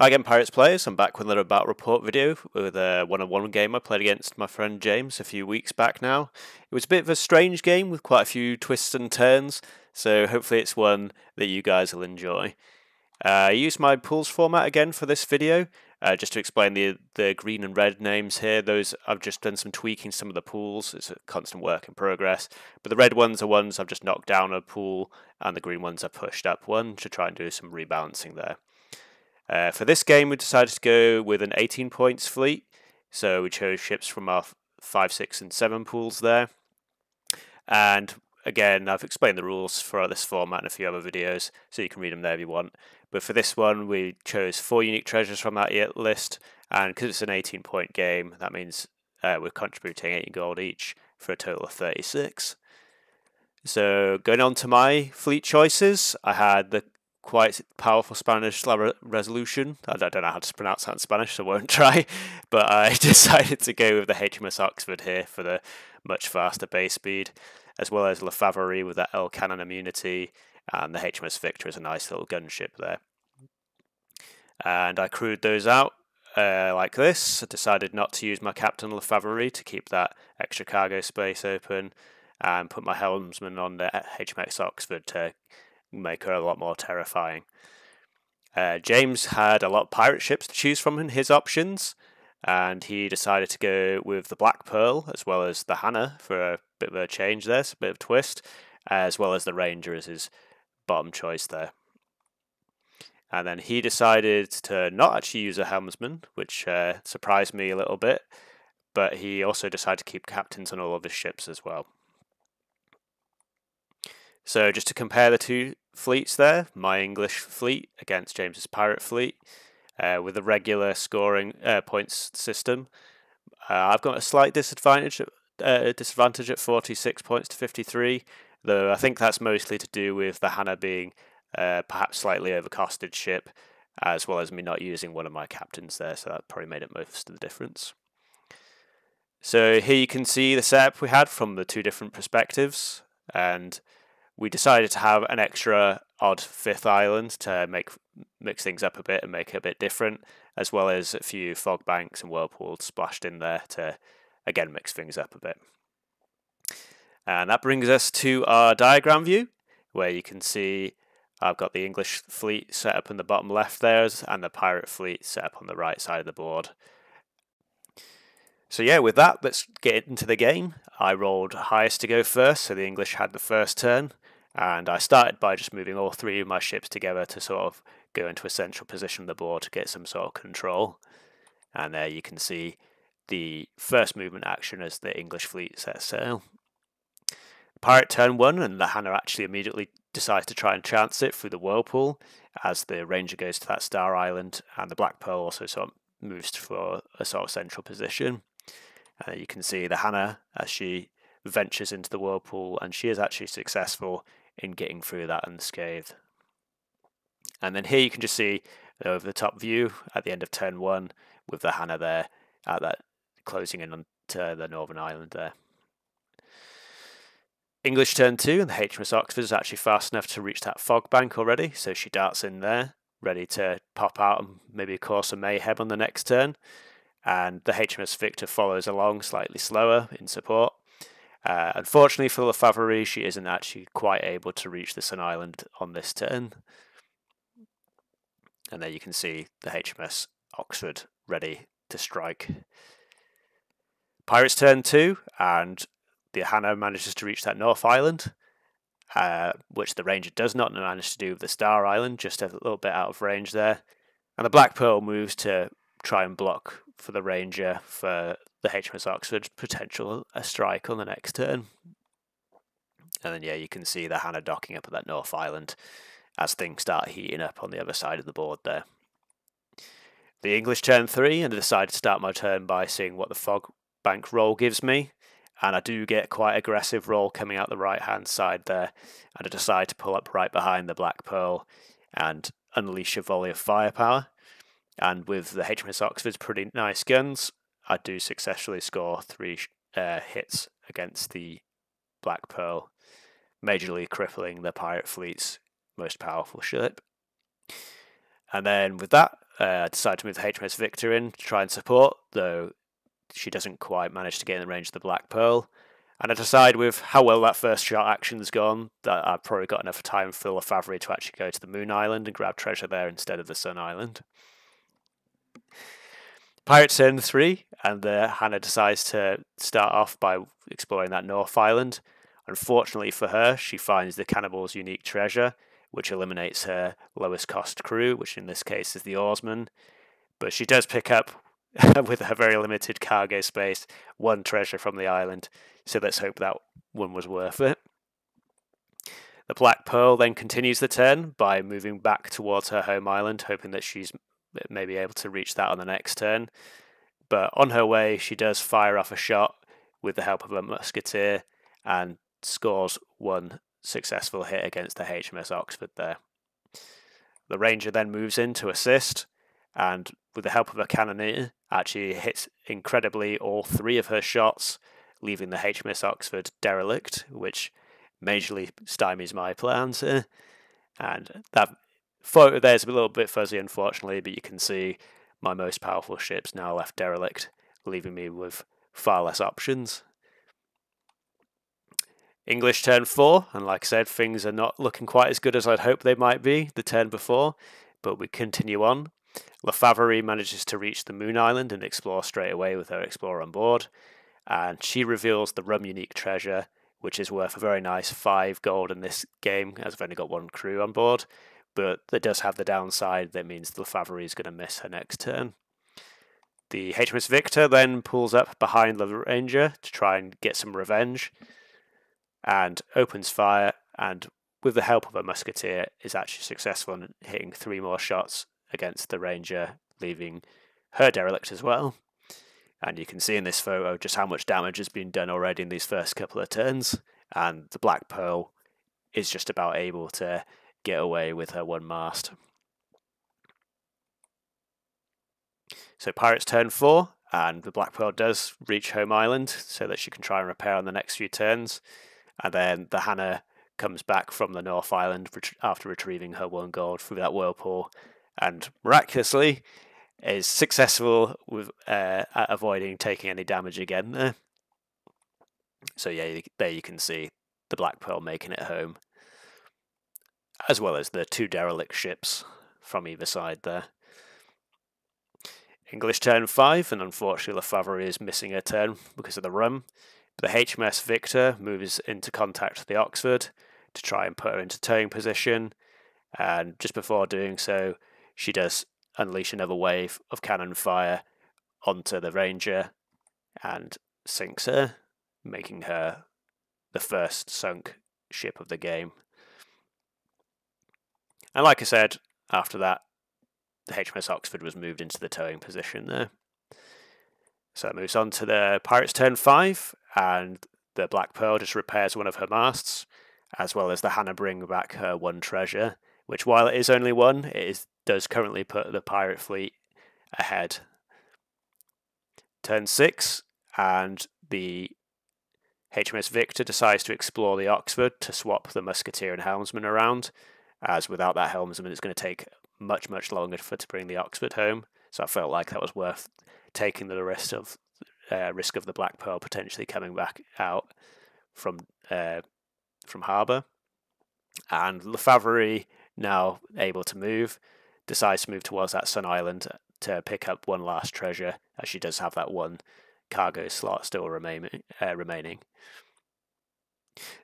Hi again, Pirates players. I'm back with another battle report video with a one-on-one game I played against my friend James a few weeks back now. It was a bit of a strange game with quite a few twists and turns, so hopefully it's one that you guys will enjoy. I used my pools format again for this video, just to explain the green and red names here. Those I've just done some tweaking some of the pools. It's a constant work in progress. But the red ones are ones I've just knocked down a pool, and the green ones I pushed up one to try and do some rebalancing there. For this game, we decided to go with an 18 points fleet, so we chose ships from our 5, 6, and 7 pools there. And again, I've explained the rules for this format in a few other videos, so you can read them there if you want. But for this one, we chose 4 unique treasures from that list, and because it's an 18-point game, that means we're contributing 18 gold each for a total of 36. So going on to my fleet choices, I had the quite powerful Spanish resolution. I don't know how to pronounce that in Spanish, so I won't try. But I decided to go with the HMS Oxford here for the much faster base speed, as well as La Favori with that L cannon immunity, and the HMS Victor is a nice little gunship there. And I crewed those out like this. I decided not to use my Captain La Favori to keep that extra cargo space open, and put my helmsman on the HMS Oxford to make her a lot more terrifying. James had a lot of pirate ships to choose from in his options, and he decided to go with the Black Pearl as well as the Hannah for a bit of a change there, so a bit of a twist, as well as the Ranger as his bottom choice there. And then he decided to not actually use a helmsman, which surprised me a little bit, but he also decided to keep captains on all of his ships as well. So just to compare the two fleets there, my English fleet against James's pirate fleet, with a regular scoring points system, I've got a slight disadvantage at 46 points to 53, though I think that's mostly to do with the Hannah being perhaps slightly overcosted ship, as well as me not using one of my captains there, so that probably made it most of the difference. So here you can see the setup we had from the two different perspectives, and we decided to have an extra odd 5th island to mix things up a bit and make it a bit different, as well as a few fog banks and whirlpools splashed in there to again mix things up a bit. And that brings us to our diagram view, where you can see I've got the English fleet set up in the bottom left there, and the pirate fleet set up on the right side of the board. So yeah, with that, let's get into the game. I rolled highest to go first, so the English had the first turn, and I started by just moving all 3 of my ships together to sort of go into a central position of the board to get some sort of control. And there you can see the first movement action as the English fleet sets sail. Pirate turn 1, and the Hannah actually immediately decides to try and chance it through the whirlpool as the Ranger goes to that Star Island, and the Black Pearl also sort of moves for a sort of central position. You can see the Hannah as she ventures into the whirlpool, and she is actually successful in getting through that unscathed. And then here you can just see over the top view at the end of turn 1 with the Hannah there at that closing in onto the Northern Island there. English turn 2, and the HMS Oxford is actually fast enough to reach that fog bank already, so she darts in there, ready to pop out and maybe cause some mayhem on the next turn. And the HMS Victor follows along slightly slower in support. Unfortunately for La Favori, she isn't actually quite able to reach the Sun Island on this turn. And there you can see the HMS Oxford ready to strike. Pirates turn 2, and the Hannah manages to reach that North Island, which the Ranger does not manage to do with the Star Island, just a little bit out of range there. And the Black Pearl moves to try and block for the Ranger for the HMS Oxford's potential a strike on the next turn. And then yeah, you can see the Hannah docking up at that North Island as things start heating up on the other side of the board there. The English turn 3, and I decide to start my turn by seeing what the fog bank roll gives me. And I do get quite aggressive roll coming out the right hand side there, and I decide to pull up right behind the Black Pearl and unleash a volley of firepower. And with the HMS Oxford's pretty nice guns, I do successfully score 3 hits against the Black Pearl, majorly crippling the pirate fleet's most powerful ship. And then with that, decide to move the HMS Victor in to try and support, though she doesn't quite manage to get in the range of the Black Pearl. And I decide, with how well that first shot action's gone, that I've probably got enough time for Lefavre to actually go to the Moon Island and grab treasure there instead of the Sun Island. Pirates turn 3, and Hannah decides to start off by exploring that North Island. Unfortunately for her, she finds the cannibal's unique treasure, which eliminates her lowest cost crew, which in this case is the oarsman. But she does pick up, with her very limited cargo space, one treasure from the island, so let's hope that one was worth it. The Black Pearl then continues the turn by moving back towards her home island, hoping that she's maybe able to reach that on the next turn. But on her way, she does fire off a shot with the help of a musketeer and scores one successful hit against the HMS Oxford there. The Ranger then moves in to assist, and with the help of a cannoneer, actually hits incredibly all 3 of her shots, leaving the HMS Oxford derelict, which majorly stymies my plans here. And that photo there is a little bit fuzzy, unfortunately, but you can see my most powerful ship's now left derelict, leaving me with far less options. English turn 4, and like I said, things are not looking quite as good as I'd hoped they might be the turn before, but we continue on. Lefavre manages to reach the Moon Island and explore straight away with her explorer on board, and she reveals the rum unique treasure, which is worth a very nice 5 gold in this game, as I've only got 1 crew on board, but that does have the downside that means Lefavre is going to miss her next turn. The HMS Victor then pulls up behind the Ranger to try and get some revenge, and opens fire, and with the help of a musketeer is actually successful in hitting 3 more shots against the Ranger, leaving her derelict as well. And you can see in this photo just how much damage has been done already in these first couple of turns, and the Black Pearl is just about able to get away with her 1 mast. So Pirates turn 4, and the Black Pearl does reach home island so that she can try and repair on the next few turns, and then the Hannah comes back from the North Island after retrieving her 1 gold through that whirlpool, and miraculously is successful with at avoiding taking any damage again there. So yeah, there you can see the Black Pearl making it home, as well as the 2 derelict ships from either side there. English turn 5, and unfortunately Lefavre is missing her turn because of the rum. But the HMS Victor moves into contact with the Oxford to try and put her into towing position, and just before doing so, she does unleash another wave of cannon fire onto the Ranger and sinks her, making her the first sunk ship of the game. And like I said, after that, the HMS Oxford was moved into the towing position there. So it moves on to the Pirates turn 5, and the Black Pearl just repairs 1 of her masts, as well as the Hannah bring back her 1 treasure, which, while it is only 1, does currently put the pirate fleet ahead. Turn 6, and the HMS Victor decides to explore the Oxford to swap the musketeer and helmsman around, as without that helmsman it's going to take much longer to bring the Oxford home, so I felt like that was worth taking the risk of the Black Pearl potentially coming back out from harbour. And Lefavre, now able to move, decides to move towards that Sun Island to pick up 1 last treasure, as she does have that 1 cargo slot still remaining.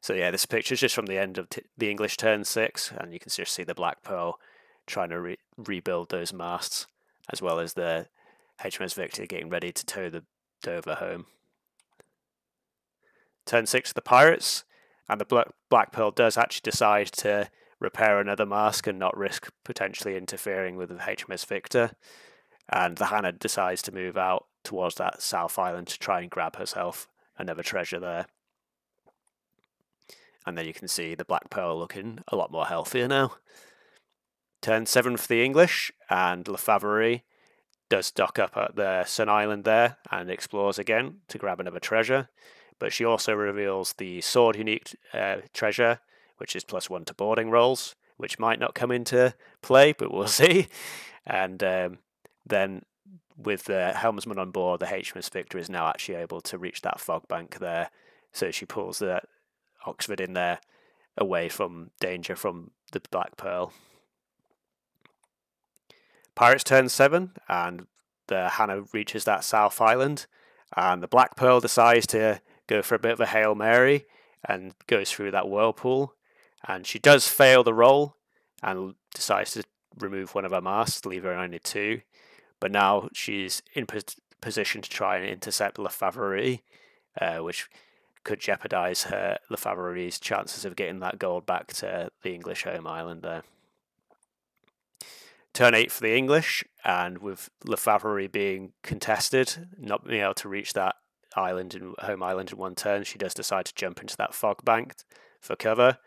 So yeah, this picture is just from the end of the English turn 6, and you can just see the Black Pearl trying to rebuild those masts, as well as the HMS Victor getting ready to tow the Dover home. Turn 6 of the Pirates, and the Black Pearl does actually decide to repair another mast and not risk potentially interfering with the HMS Victor, and the Hannah decides to move out towards that South Island to try and grab herself another treasure there. And then you can see the Black Pearl looking a lot more healthier now. Turn 7 for the English, and Lefavre does dock up at the Sun Island there and explores again to grab another treasure, but she also reveals the sword unique treasure, which is +1 to boarding rolls, which might not come into play, but we'll see. And then with the helmsman on board, the HMS Victor is now actually able to reach that fog bank there. So she pulls the Oxford in there away from danger from the Black Pearl. Pirates turn 7, and the Hannah reaches that South Island, and the Black Pearl decides to go for a bit of a Hail Mary and goes through that whirlpool, and she does fail the roll and decides to remove one of her masts, leave her only 2, but now she's in position to try and intercept Lefavrerie, which could jeopardise her Lefavre's chances of getting that gold back to the English home island there. Turn 8 for the English, and with Lefavre being contested, not being able to reach that island and home island in one turn, she does decide to jump into that fog bank for cover.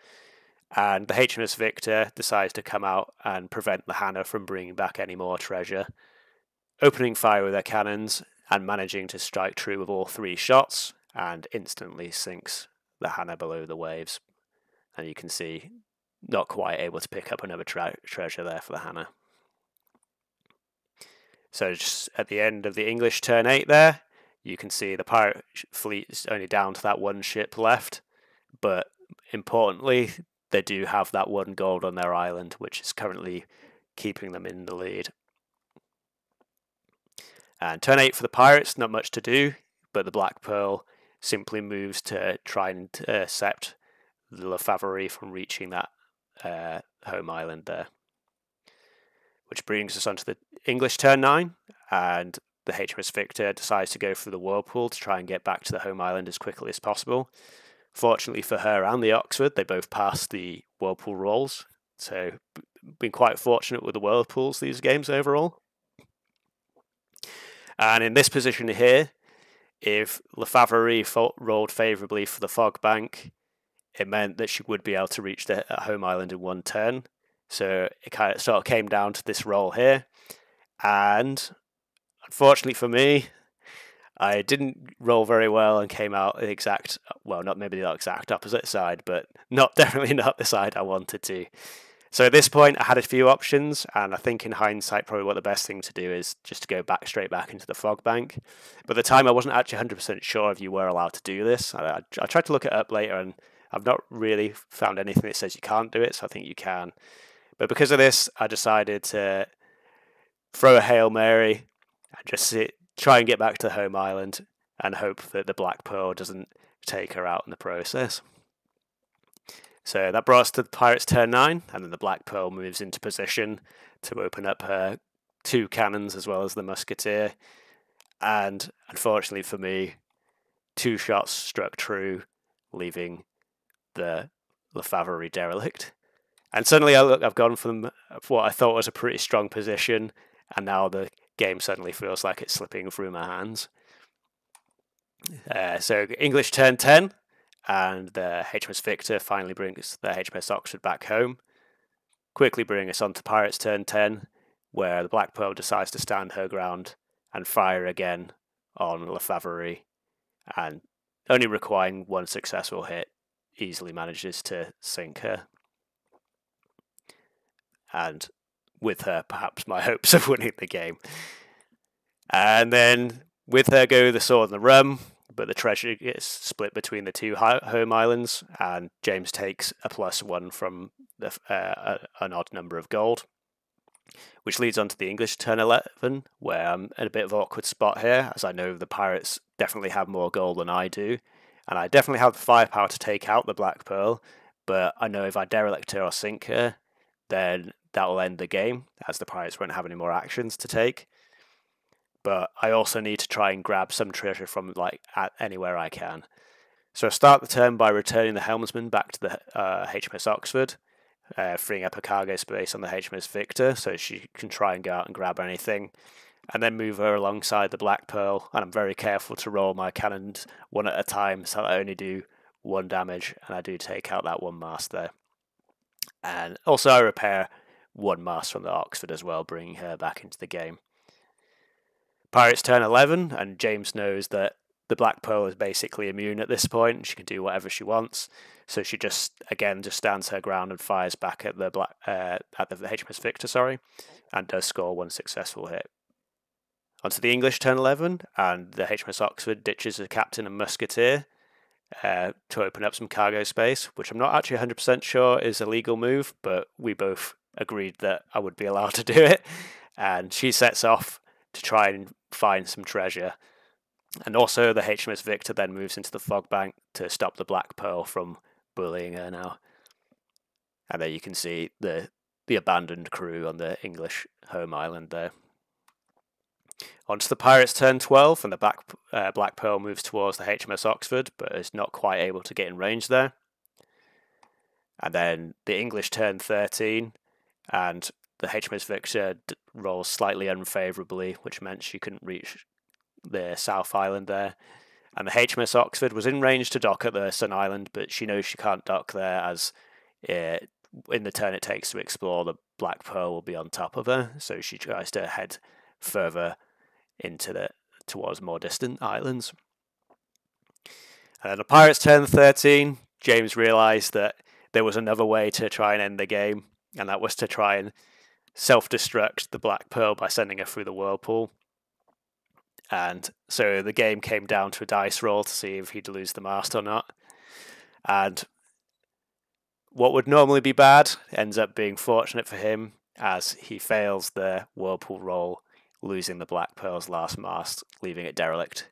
And the HMS Victor decides to come out and prevent the Hannah from bringing back any more treasure, opening fire with their cannons and managing to strike true with all 3 shots, and instantly sinks the Hannah below the waves. And you can see, not quite able to pick up another treasure there for the Hannah. So just at the end of the English turn 8 there, you can see the pirate fleet is only down to that 1 ship left, but importantly, they do have that 1 gold on their island, which is currently keeping them in the lead. And turn 8 for the pirates, not much to do, but the Black Pearl simply moves to try and intercept the Lefavre from reaching that home island there. Which brings us onto the English turn 9, and the HMS Victor decides to go through the whirlpool to try and get back to the home island as quickly as possible. Fortunately for her and the Oxford, they both passed the whirlpool rolls, so been quite fortunate with the whirlpools these games overall. And in this position here, if Lefavre rolled favourably for the fog bank, it meant that she would be able to reach the home island in 1 turn. So it kind of sort of came down to this roll here, and unfortunately for me, I didn't roll very well and came out the exact, well, not maybe the exact opposite side, but definitely not the side I wanted to. So at this point, I had a few options, and I think in hindsight, probably what the best thing to do is just to go straight back into the fog bank. But at the time, I wasn't actually 100% sure if you were allowed to do this. I tried to look it up later, and I've not really found anything that says you can't do it, so I think you can. But because of this, I decided to throw a Hail Mary and just try and get back to the home island and hope that the Black Pearl doesn't take her out in the process. So that brought us to the Pirates' turn 9, and then the Black Pearl moves into position to open up her 2 cannons as well as the musketeer. And unfortunately for me, 2 shots struck true, leaving the Lefavre derelict. And suddenly I've gone from what I thought was a pretty strong position, and now the game suddenly feels like it's slipping through my hands. So English turn 10, and the HMS Victor finally brings the HMS Oxford back home. Quickly bring us on to Pirates turn 10, where the Black Pearl decides to stand her ground and fire again on Lefavre, and only requiring 1 successful hit, easily manages to sink her. And with her, perhaps my hopes of winning the game. And then with her go the sword and the rum, but the treasure gets split between the 2 home islands, and James takes a +1 from an odd number of gold, which leads on to the English turn 11, where I'm in a bit of an awkward spot here, as I know the Pirates definitely have more gold than I do, and I definitely have the firepower to take out the Black Pearl, but I know if I derelict her or sink her, then that will end the game, as the Pirates won't have any more actions to take. But I also need to try and grab some treasure from anywhere I can. So I start the turn by returning the helmsman back to the HMS Oxford, freeing up a cargo space on the HMS Victor so she can try and go out and grab anything, and then move her alongside the Black Pearl. And I'm very careful to roll my cannons 1 at a time, so I only do 1 damage, and I do take out that 1 mast there. And also I repair 1 mast from the Oxford as well, bringing her back into the game. Pirates turn 11, and James knows that the Black Pearl is basically immune at this point. She can do whatever she wants, so she just stands her ground and fires back at the HMS Victor, and does score 1 successful hit. Onto the English turn 11, and the HMS Oxford ditches a captain and musketeer to open up some cargo space, which I'm not actually 100% sure is a legal move, but we both agreed that I would be allowed to do it. And she sets off to try and find some treasure. And also the HMS Victor then moves into the fog bank to stop the Black Pearl from bullying her now. And there you can see the abandoned crew on the English home island there. Onto the Pirates turn 12, and the Black Pearl moves towards the HMS Oxford, but is not quite able to get in range there. And then the English turn 13, and the HMS Victor rolls slightly unfavourably, which meant she couldn't reach the South Island there. And the HMS Oxford was in range to dock at the Sun Island, but she knows she can't dock there as in the turn it takes to explore, the Black Pearl will be on top of her. So she tries to head further towards more distant islands. And then the Pirates turn 13, James realised that there was another way to try and end the game, and that was to try and self-destruct the Black Pearl by sending her through the whirlpool. And so the game came down to a dice roll to see if he'd lose the mast or not. And what would normally be bad ends up being fortunate for him, as he fails the whirlpool roll, losing the Black Pearl's last mast, leaving it derelict.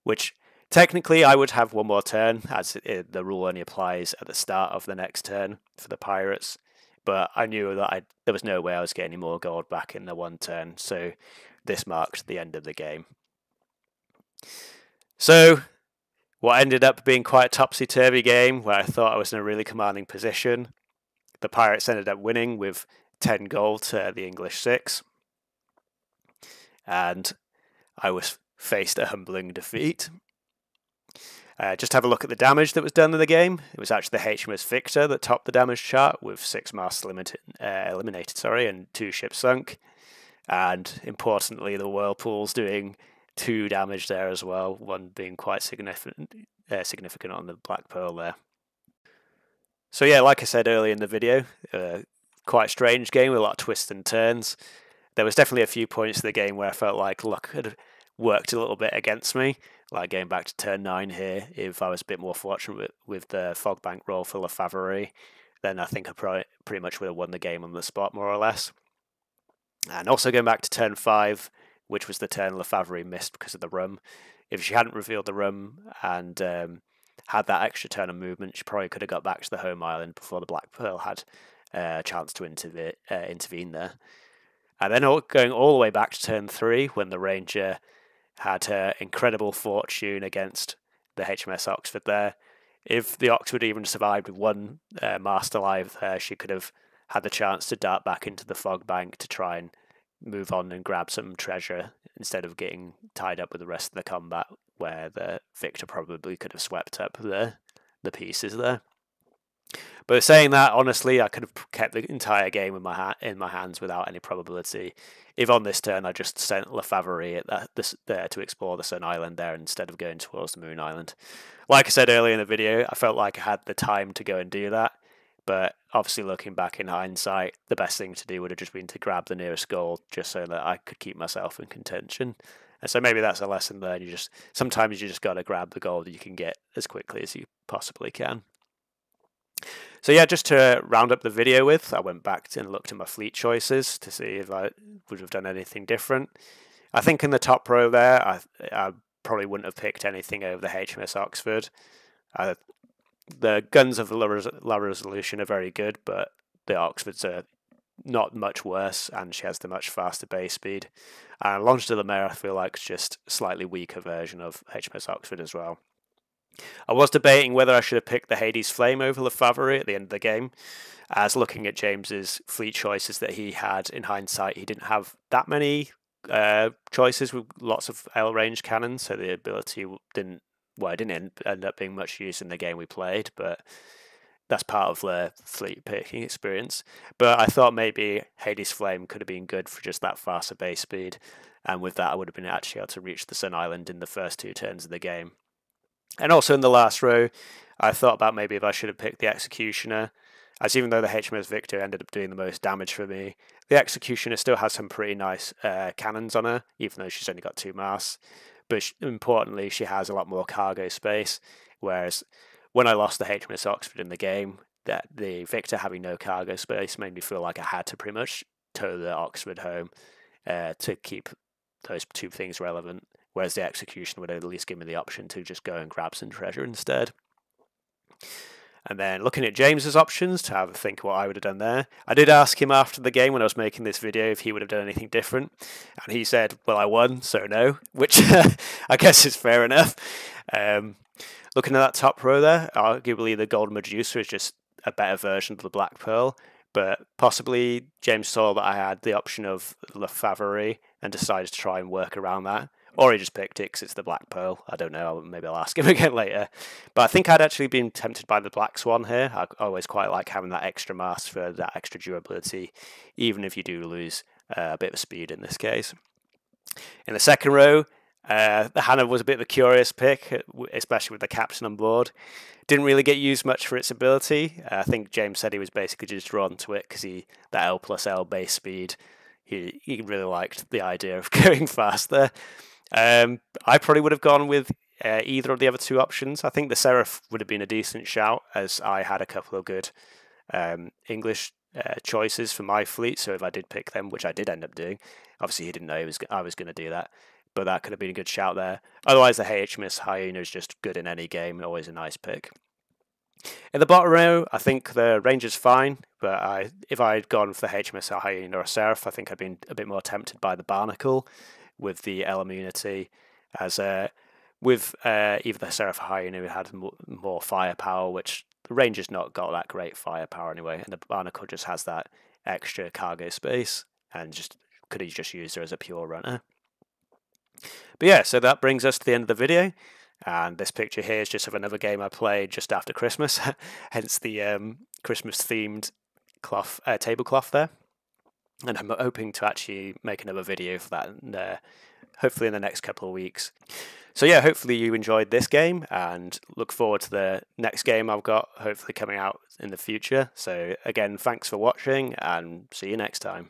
Which technically I would have one more turn, as the rule only applies at the start of the next turn for the Pirates. But I knew that there was no way I was getting any more gold back in the one turn, so this marked the end of the game. So, what ended up being quite a topsy-turvy game, where I thought I was in a really commanding position. The Pirates ended up winning with 10 gold to the English 6. And I was faced a humbling defeat. Just have a look at the damage that was done in the game. It was actually the HMS Victor that topped the damage chart with 6 masts eliminated, and 2 ships sunk. And importantly, the Whirlpool's doing 2 damage there as well, one being quite significant on the Black Pearl there. So yeah, like I said earlier in the video, quite a strange game with a lot of twists and turns. There was definitely a few points in the game where I felt like luck had worked a little bit against me, like going back to turn 9 here. If I was a bit more fortunate with the fog bank roll for Lefavre, then I think I pretty much would have won the game on the spot, more or less. And also going back to turn 5, which was the turn Lefavre missed because of the rum. If she hadn't revealed the rum and had that extra turn of movement, she probably could have got back to the home island before the Black Pearl had a chance to intervene there. And then going all the way back to turn 3, when the Ranger had her incredible fortune against the HMS Oxford there. If the Oxford even survived with 1 mast alive there, she could have had the chance to dart back into the fog bank to try and move on and grab some treasure instead of getting tied up with the rest of the combat, where the Victor probably could have swept up the pieces there. But saying that, honestly, I could have kept the entire game in my hands without any probability. If on this turn I just sent Lefavre there to explore the Sun Island there instead of going towards the Moon Island. Like I said earlier in the video, I felt like I had the time to go and do that. But obviously, looking back in hindsight, the best thing to do would have just been to grab the nearest goal, just so that I could keep myself in contention. And so maybe that's a lesson there. Sometimes you just got to grab the goal that you can get as quickly as you possibly can. So yeah, just to round up the video with, I went back and looked at my fleet choices to see if I would have done anything different. I think in the top row there, I probably wouldn't have picked anything over the HMS Oxford. The guns of La Resolution are very good, but the Oxfords are not much worse, and she has the much faster base speed. And L'Ange de la Mer, I feel like, is just a slightly weaker version of HMS Oxford as well. I was debating whether I should have picked the Hades Flame over Lefavre at the end of the game, as looking at James's fleet choices that he had in hindsight, he didn't have that many choices with lots of L-range cannons, so the ability didn't end up being much use in the game we played, but that's part of the fleet picking experience. But I thought maybe Hades Flame could have been good for just that faster base speed, and with that I would have been actually able to reach the Sun Island in the first 2 turns of the game. And also in the last row, I thought about maybe if I should have picked the Executioner. as even though the HMS Victor ended up doing the most damage for me, the Executioner still has some pretty nice cannons on her, even though she's only got 2 masts. But importantly, she has a lot more cargo space, whereas when I lost the HMS Oxford in the game, that the Victor having no cargo space made me feel like I had to pretty much tow the Oxford home to keep those 2 things relevant, whereas the Execution would at least give me the option to just go and grab some treasure instead. And then looking at James's options to have a think what I would have done there. I did ask him after the game when I was making this video if he would have done anything different, and he said, well, I won, so no, which I guess is fair enough. Looking at that top row there, arguably the Gold Medusa is just a better version of the Black Pearl, but possibly James saw that I had the option of Le Favori and decided to try and work around that. Or he just picked it because it's the Black Pearl. I don't know. Maybe I'll ask him again later. But I think I'd actually been tempted by the Black Swan here. I always quite like having that extra mass for that extra durability, even if you do lose a bit of speed in this case. In the second row, the Hannah was a bit of a curious pick, especially with the captain on board. Didn't really get used much for its ability. I think James said he was basically just drawn to it because that L plus L base speed, he really liked the idea of going faster. I probably would have gone with either of the other 2 options. I think the Seraph would have been a decent shout, as I had a couple of good English choices for my fleet. So if I did pick them, which I did end up doing, obviously he didn't know I was going to do that, but that could have been a good shout there. Otherwise, the HMS Hyena is just good in any game and always a nice pick. In the bottom row, I think the Ranger's fine, but if I had gone for the HMS Hyena or a Seraph, I think I'd been a bit more tempted by the Barnacle with the L immunity, as with either the Seraph or Hyena, it had more firepower, which the Ranger's not got that great firepower anyway, and the Barnacle just has that extra cargo space, and just could have just used her as a pure runner. But yeah, so that brings us to the end of the video, and this picture here is just of another game I played just after Christmas, hence the Christmas-themed tablecloth there. And I'm hoping to actually make another video for that, hopefully in the next couple of weeks. So yeah, hopefully you enjoyed this game, and look forward to the next game I've got hopefully coming out in the future. So again, thanks for watching, and see you next time.